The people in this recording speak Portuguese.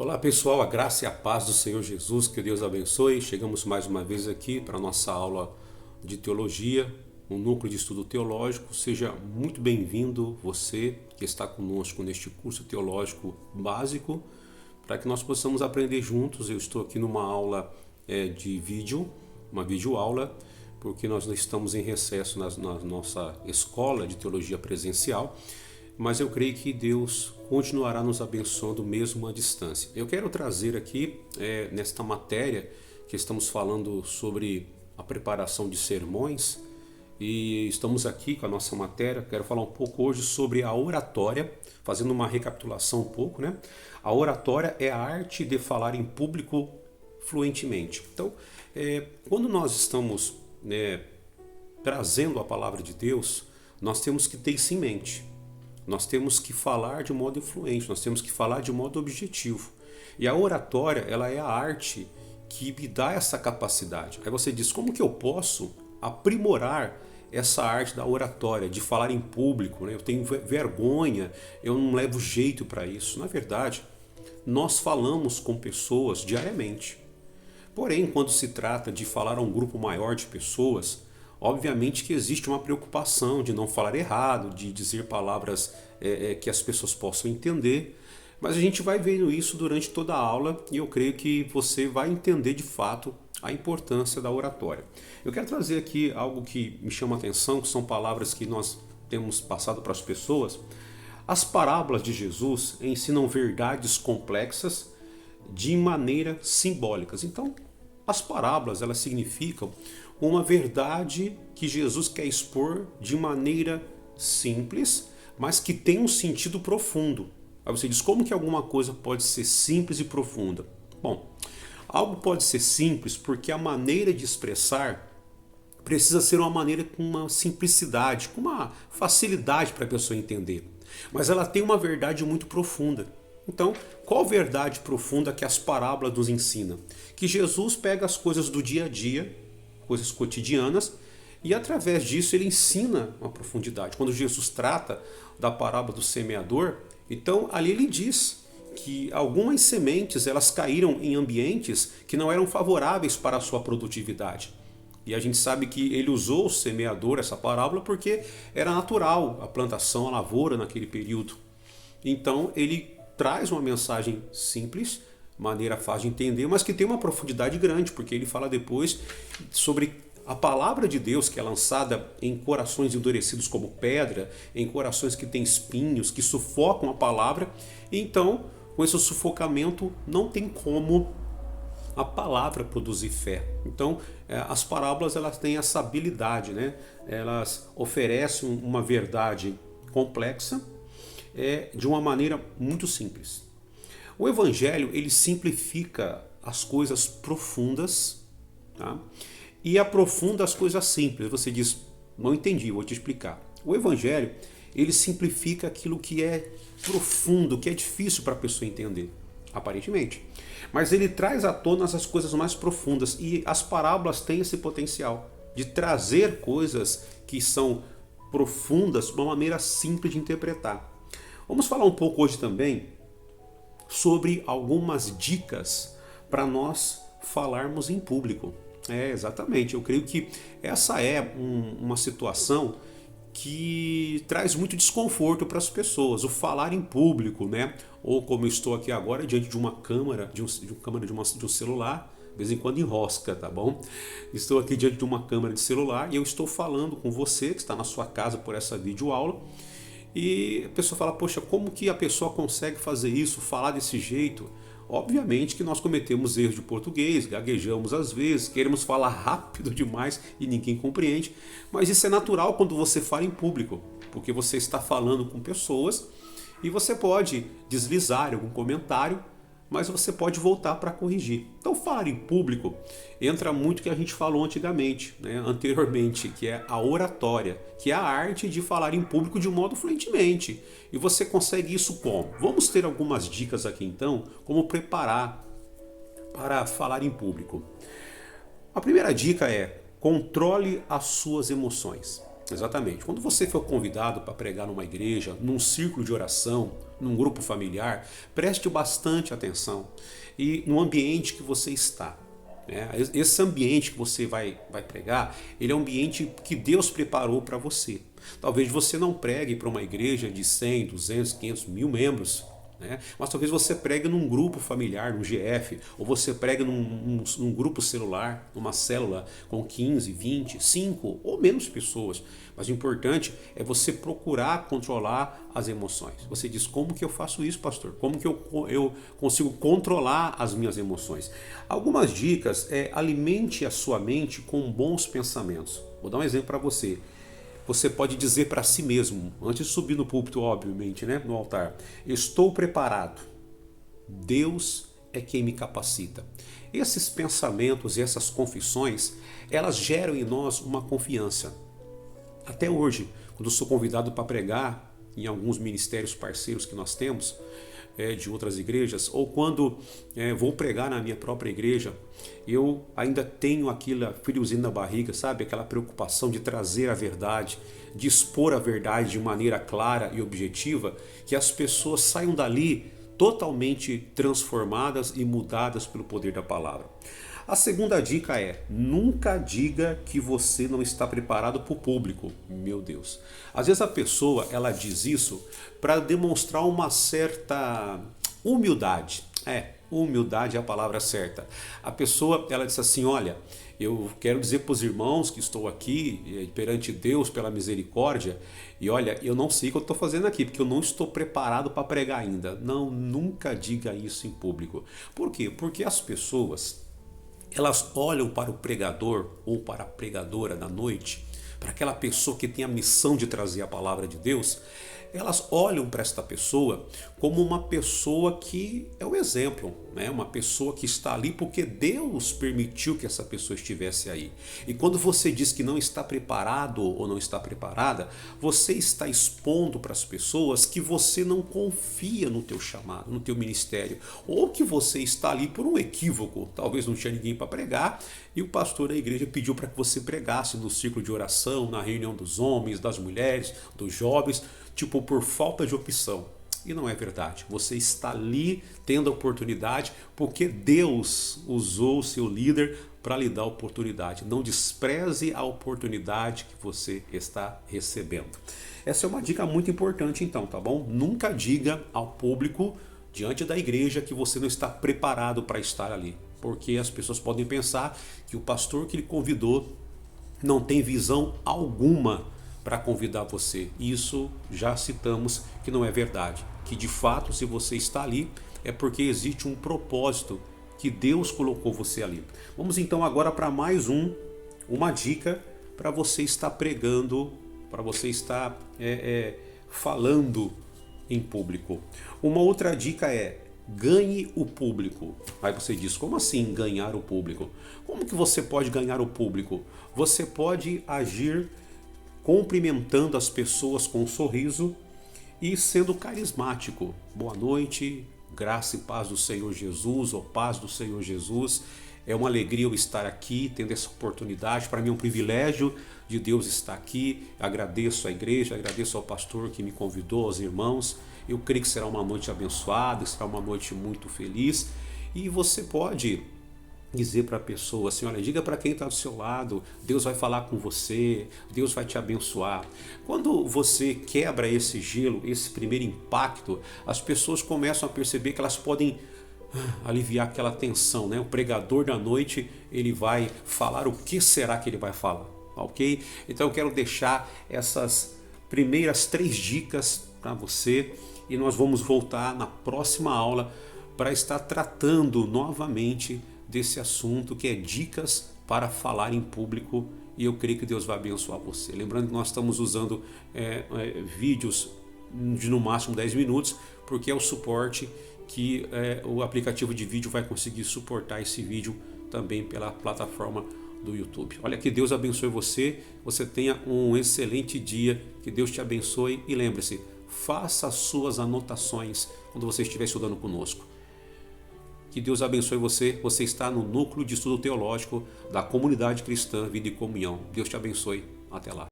Olá pessoal, a graça e a paz do Senhor Jesus, que Deus abençoe. Chegamos mais uma vez aqui para a nossa aula de teologia, um núcleo de estudo teológico. Seja muito bem-vindo você que está conosco neste curso teológico básico, para que nós possamos aprender juntos. Eu estou aqui numa aula de vídeo, uma videoaula, porque nós estamos em recesso na nossa escola de teologia presencial. Mas eu creio que Deus continuará nos abençoando mesmo à distância. Eu quero trazer aqui, nesta matéria que estamos falando sobre a preparação de sermões, e estamos aqui com a nossa matéria. Quero falar um pouco hoje sobre a oratória, fazendo uma recapitulação um pouco, né? A oratória é a arte de falar em público fluentemente. Então, quando nós estamos trazendo a palavra de Deus, nós temos que ter isso em mente. Nós temos que falar de modo influente, nós temos que falar de modo objetivo. E a oratória, ela é a arte que me dá essa capacidade. Aí você diz, como que eu posso aprimorar essa arte da oratória, de falar em público, né? Eu tenho vergonha, eu não levo jeito para isso. Na verdade, nós falamos com pessoas diariamente. Porém, quando se trata de falar a um grupo maior de pessoas, obviamente que existe uma preocupação de não falar errado, de dizer palavras que as pessoas possam entender, mas a gente vai vendo isso durante toda a aula e eu creio que você vai entender de fato a importância da oratória. Eu quero trazer aqui algo que me chama a atenção, que são palavras que nós temos passado para as pessoas. As parábolas de Jesus ensinam verdades complexas de maneira simbólicas. Então, as parábolas, elas significam uma verdade que Jesus quer expor de maneira simples, mas que tem um sentido profundo. Aí você diz, como que alguma coisa pode ser simples e profunda? Bom, algo pode ser simples porque a maneira de expressar precisa ser uma maneira com uma simplicidade, com uma facilidade para a pessoa entender. Mas ela tem uma verdade muito profunda. Então, qual verdade profunda que as parábolas nos ensinam? Que Jesus pega as coisas do dia a dia, coisas cotidianas, e através disso ele ensina uma profundidade. Quando Jesus trata da parábola do semeador, então ali ele diz que algumas sementes elas caíram em ambientes que não eram favoráveis para a sua produtividade. E a gente sabe que ele usou o semeador, essa parábola, porque era natural a plantação, a lavoura naquele período. Então ele traz uma mensagem simples, maneira fácil de entender, mas que tem uma profundidade grande, porque ele fala depois sobre a palavra de Deus que é lançada em corações endurecidos como pedra, em corações que têm espinhos, que sufocam a palavra. E então, com esse sufocamento, não tem como a palavra produzir fé. Então, as parábolas elas têm essa habilidade, né? Elas oferecem uma verdade complexa de uma maneira muito simples. O Evangelho ele simplifica as coisas profundas, tá? E aprofunda as coisas simples. Você diz, não entendi, vou te explicar. O Evangelho ele simplifica aquilo que é profundo, que é difícil para a pessoa entender, aparentemente. Mas ele traz à tona as coisas mais profundas e as parábolas têm esse potencial de trazer coisas que são profundas de uma maneira simples de interpretar. Vamos falar um pouco hoje também sobre algumas dicas para nós falarmos em público. Exatamente, eu creio que essa é uma situação que traz muito desconforto para as pessoas, o falar em público, né? Ou como eu estou aqui agora, diante de uma câmera, de um celular, de vez em quando enrosca, tá bom? Estou aqui diante de uma câmera de celular e eu estou falando com você que está na sua casa por essa videoaula. E a pessoa fala, poxa, como que a pessoa consegue fazer isso, falar desse jeito? Obviamente que nós cometemos erros de português, gaguejamos às vezes, queremos falar rápido demais e ninguém compreende. Mas isso é natural quando você fala em público, porque você está falando com pessoas e você pode deslizar algum comentário, mas você pode voltar para corrigir. Então falar em público entra muito o que a gente falou anteriormente, que é a oratória, que é a arte de falar em público de um modo fluentemente. E você consegue isso como? Vamos ter algumas dicas aqui então, como preparar para falar em público. A primeira dica é controle as suas emoções. Exatamente. Quando você for convidado para pregar numa igreja, num círculo de oração, num grupo familiar, preste bastante atenção e no ambiente que você está. Né? Esse ambiente que você vai pregar, ele é um ambiente que Deus preparou para você. Talvez você não pregue para uma igreja de 100, 200, 500, 1000 membros, né? Mas talvez você pregue num grupo familiar, num GF, ou você pregue num grupo celular, numa célula com 15, 20, 5 ou menos pessoas. Mas o importante é você procurar controlar as emoções. Você diz, como que eu faço isso, pastor? Como que eu consigo controlar as minhas emoções? Algumas dicas é alimente a sua mente com bons pensamentos. Vou dar um exemplo para você. Você pode dizer para si mesmo, antes de subir no púlpito, obviamente, né, no altar, estou preparado. Deus é quem me capacita. Esses pensamentos e essas confissões, elas geram em nós uma confiança. Até hoje, quando eu sou convidado para pregar em alguns ministérios parceiros que nós temos, de outras igrejas, ou quando vou pregar na minha própria igreja, eu ainda tenho aquele friozinho na barriga, sabe? Aquela preocupação de trazer a verdade, de expor a verdade de maneira clara e objetiva, que as pessoas saiam dali totalmente transformadas e mudadas pelo poder da palavra. A segunda dica é, nunca diga que você não está preparado para o público. Meu Deus. Às vezes a pessoa, ela diz isso para demonstrar uma certa humildade. Humildade é a palavra certa. A pessoa, ela diz assim, olha, eu quero dizer para os irmãos que estou aqui perante Deus pela misericórdia, e olha, eu não sei o que eu estou fazendo aqui, porque eu não estou preparado para pregar ainda. Não, nunca diga isso em público. Por quê? Porque as pessoas, elas olham para o pregador ou para a pregadora da noite, para aquela pessoa que tem a missão de trazer a palavra de Deus, elas olham para esta pessoa como uma pessoa que é o exemplo, né? Uma pessoa que está ali porque Deus permitiu que essa pessoa estivesse aí. E quando você diz que não está preparado ou não está preparada, você está expondo para as pessoas que você não confia no teu chamado, no teu ministério, ou que você está ali por um equívoco, talvez não tinha ninguém para pregar e o pastor da igreja pediu para que você pregasse no círculo de oração, na reunião dos homens, das mulheres, dos jovens, tipo por falta de opção. E não é verdade. Você está ali tendo a oportunidade porque Deus usou o seu líder para lhe dar a oportunidade. Não despreze a oportunidade que você está recebendo. Essa é uma dica muito importante então, tá bom? Nunca diga ao público diante da igreja que você não está preparado para estar ali. Porque as pessoas podem pensar que o pastor que ele convidou não tem visão alguma para convidar você. Isso já citamos que não é verdade. Que de fato, se você está ali, é porque existe um propósito que Deus colocou você ali. Vamos então agora para mais uma dica para você estar pregando, para você estar falando em público. Uma outra dica é ganhe o público. Aí você diz, como assim ganhar o público? Como que você pode ganhar o público? Você pode agir cumprimentando as pessoas com um sorriso e sendo carismático. Boa noite, graça e paz do Senhor Jesus, ou paz do Senhor Jesus. É uma alegria eu estar aqui, tendo essa oportunidade. Para mim é um privilégio de Deus estar aqui. Agradeço à igreja, agradeço ao pastor que me convidou, aos irmãos. Eu creio que será uma noite abençoada, será uma noite muito feliz. E você pode dizer para a pessoa assim, olha, diga para quem está do seu lado, Deus vai falar com você, Deus vai te abençoar. Quando você quebra esse gelo, esse primeiro impacto, as pessoas começam a perceber que elas podem aliviar aquela tensão, né? O pregador da noite, ele vai falar o que será que ele vai falar, ok? Então eu quero deixar essas primeiras 3 dicas para você e nós vamos voltar na próxima aula para estar tratando novamente desse assunto que é dicas para falar em público e eu creio que Deus vai abençoar você. Lembrando que nós estamos usando vídeos de no máximo 10 minutos porque é o suporte que o aplicativo de vídeo vai conseguir suportar esse vídeo também pela plataforma do YouTube. Olha, que Deus abençoe você, você tenha um excelente dia, que Deus te abençoe e lembre-se, faça as suas anotações quando você estiver estudando conosco. Que Deus abençoe você, você está no núcleo de estudo teológico da comunidade cristã Vida e Comunhão. Deus te abençoe, até lá.